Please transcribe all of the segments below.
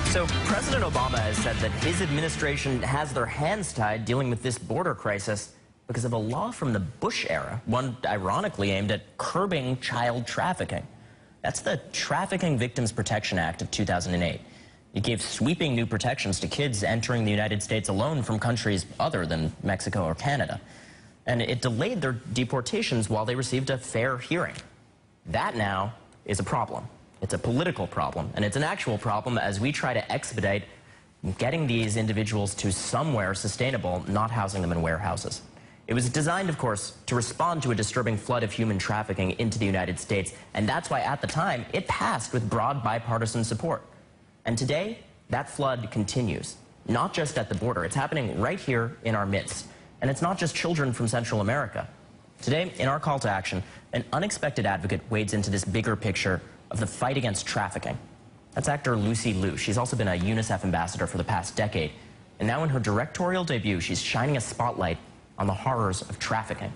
So President Obama has said that his administration has their hands tied dealing with this border crisis because of a law from the Bush era, one ironically aimed at curbing child trafficking. That's the Trafficking Victims Protection Act of 2008. It gave sweeping new protections to kids entering the United States alone from countries other than Mexico or Canada. And it delayed their deportations while they received a fair hearing. That now is a problem. It's a political problem, and it's an actual problem as we try to expedite getting these individuals to somewhere sustainable, not housing them in warehouses. It was designed, of course, to respond to a disturbing flood of human trafficking into the United States, and that's why at the time it passed with broad bipartisan support. And today, that flood continues, not just at the border. It's happening right here in our midst. And it's not just children from Central America. Today, in our call to action, an unexpected advocate wades into this bigger picture of the fight against trafficking. That's actor Lucy Liu. She's also been a UNICEF ambassador for the past decade. And now in her directorial debut, she's shining a spotlight on the horrors of trafficking.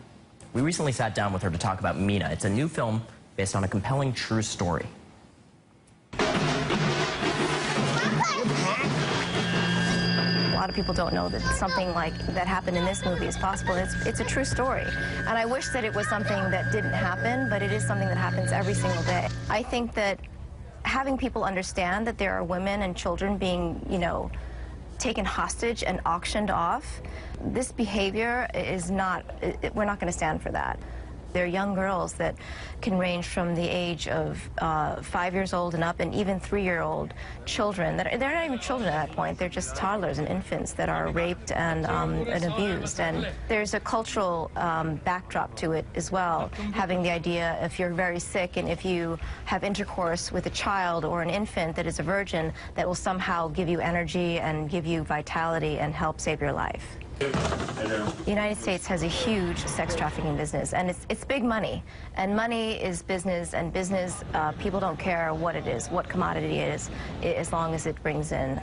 We recently sat down with her to talk about Meena. It's a new film based on a compelling true story. A lot of people don't know that something like that happened in this movie is possible. It's a true story. And I wish that it was something that didn't happen, but it is something that happens every single day. I think that having people understand that there are women and children being, taken hostage and auctioned off, this behavior is not, we're not going to stand for that. They're young girls that can range from the age of 5 years old and up, and even 3-year-old children. They're not even children at that point. They're just toddlers and infants that are raped and abused. And there's a cultural backdrop to it as well, having the idea if you're very sick and if you have intercourse with a child or an infant that is a virgin, that will somehow give you energy and give you vitality and help save your life. The United States has a huge sex trafficking business, and it's big money. And money is business, and business, people don't care what it is, what commodity it is, as long as it brings in,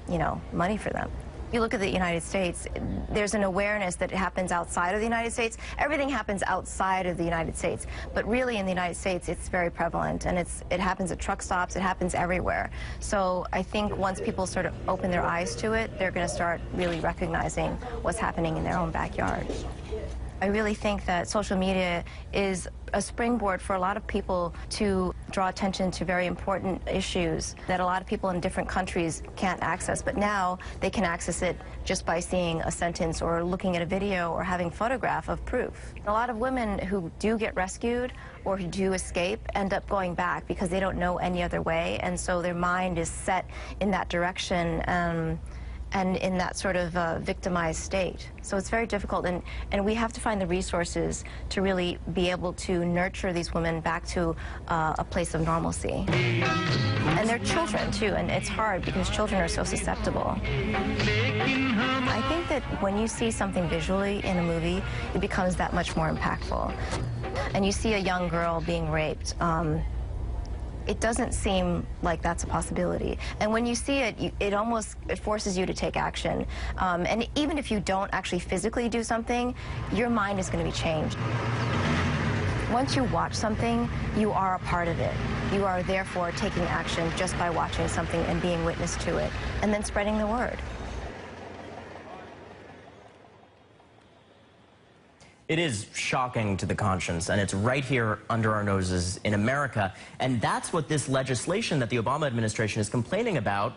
money for them. You look at the United States, there's an awareness that it happens outside of the United States. Everything happens outside of the United States, but really in the United States it's very prevalent, and it happens at truck stops, it happens everywhere. So I think once people sort of open their eyes to it, they're going to start really recognizing what's happening in their own backyard. I really think that social media is a springboard for a lot of people to draw attention to very important issues that a lot of people in different countries can't access. But now they can access it just by seeing a sentence or looking at a video or having a photograph of proof. A lot of women who do get rescued or who do escape end up going back because they don't know any other way, and so their mind is set in that direction. And in that sort of victimized state. So it's very difficult, and we have to find the resources to really be able to nurture these women back to a place of normalcy. And they're children, too, and it's hard because children are so susceptible. I think that when you see something visually in a movie, it becomes that much more impactful. And you see a young girl being raped, it doesn't seem like that's a possibility. And when you see it, it forces you to take action. And even if you don't actually physically do something, your mind is going to be changed. Once you watch something, you are a part of it. You are therefore taking action just by watching something and being witness to it, and then spreading the word. It is shocking to the conscience, and it's right here under our noses in America. And that's what this legislation that the Obama administration is complaining about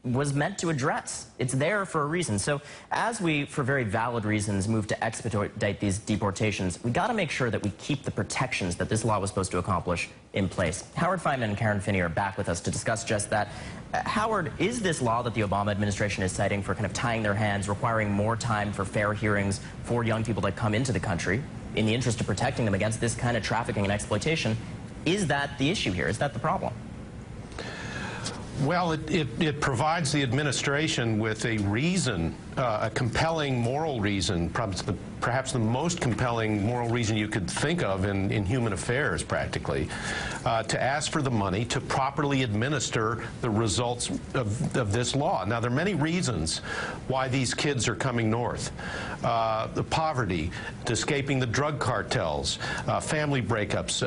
was meant to address. It's there for a reason. So as we, for very valid reasons, move to expedite these deportations, we got to make sure that we keep the protections that this law was supposed to accomplish in place. Howard Fineman and Karen Finney are back with us to discuss just that. Howard, is this law that the Obama administration is citing for kind of tying their hands, requiring more time for fair hearings for young people that come into the country in the interest of protecting them against this kind of trafficking and exploitation, is that the issue here? Is that the problem? Well, it provides the administration with a reason, a compelling moral reason, perhaps the perhaps the most compelling moral reason you could think of in human affairs, practically, to ask for the money to properly administer the results of this law. Now, there are many reasons why these kids are coming north. The poverty, escaping the drug cartels, family breakups,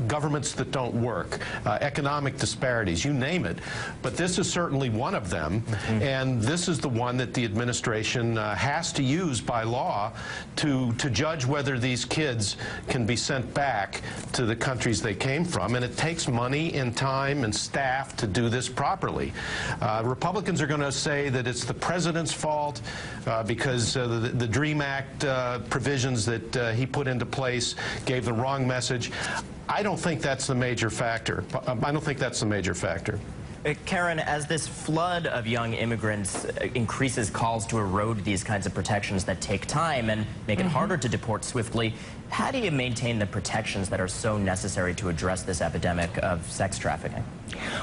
governments that don't work, economic disparities, you name it. But this is certainly one of them, and this is the one that the administration has to use by law to judge whether these kids can be sent back to the countries they came from. And it takes money and time and staff to do this properly. Republicans are going to say that it's the president's fault because the DREAM Act provisions that he put into place gave the wrong message. I don't think that's the major factor. I don't think that's the major factor. Karen, as this flood of young immigrants increases calls to erode these kinds of protections that take time and make it harder to deport swiftly, how do you maintain the protections that are so necessary to address this epidemic of sex trafficking?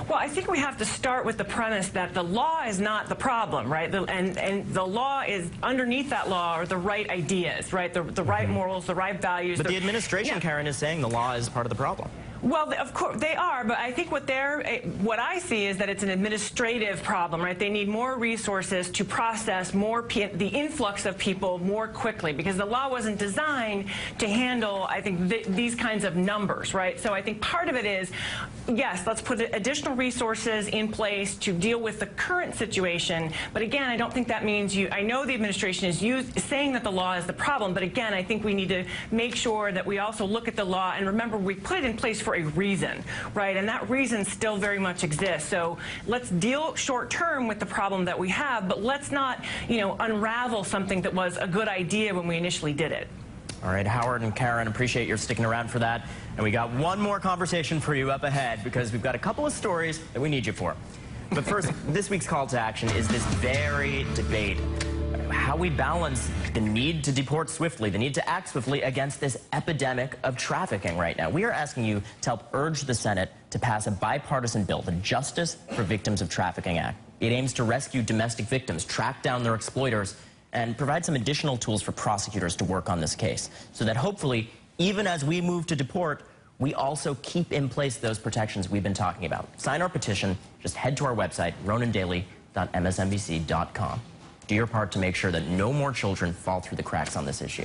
Well, I think we have to start with the premise that the law is not the problem, right? And the law is, underneath that law are the right ideas, right? The right morals, the right values. But the administration, Karen, is saying the law is part of the problem. Well, of course, they are, but I think what I see is that it's an administrative problem, right? They need more resources to process the influx of people more quickly, because the law wasn't designed to handle, I think, these kinds of numbers, right? So I think part of it is, yes, let's put additional resources in place to deal with the current situation, but again, I don't think that means I know the administration is saying that the law is the problem, but again, I think we need to make sure that we also look at the law and remember we put it in place for a reason, right? And that reason still very much exists. So let's deal short term with the problem that we have, but let's not, unravel something that was a good idea when we initially did it. All right, Howard and Karen, appreciate your sticking around for that. And we got one more conversation for you up ahead because we've got a couple of stories that we need you for. But first, this week's call to action is this very debate. How we balance the need to deport swiftly, the need to act swiftly against this epidemic of trafficking right now. We are asking you to help urge the Senate to pass a bipartisan bill, the Justice for Victims of Trafficking Act. It aims to rescue domestic victims, track down their exploiters, and provide some additional tools for prosecutors to work on this case, so that hopefully, even as we move to deport, we also keep in place those protections we've been talking about. Sign our petition. Just head to our website, ronandaily.msnbc.com. Do your part to make sure that no more children fall through the cracks on this issue.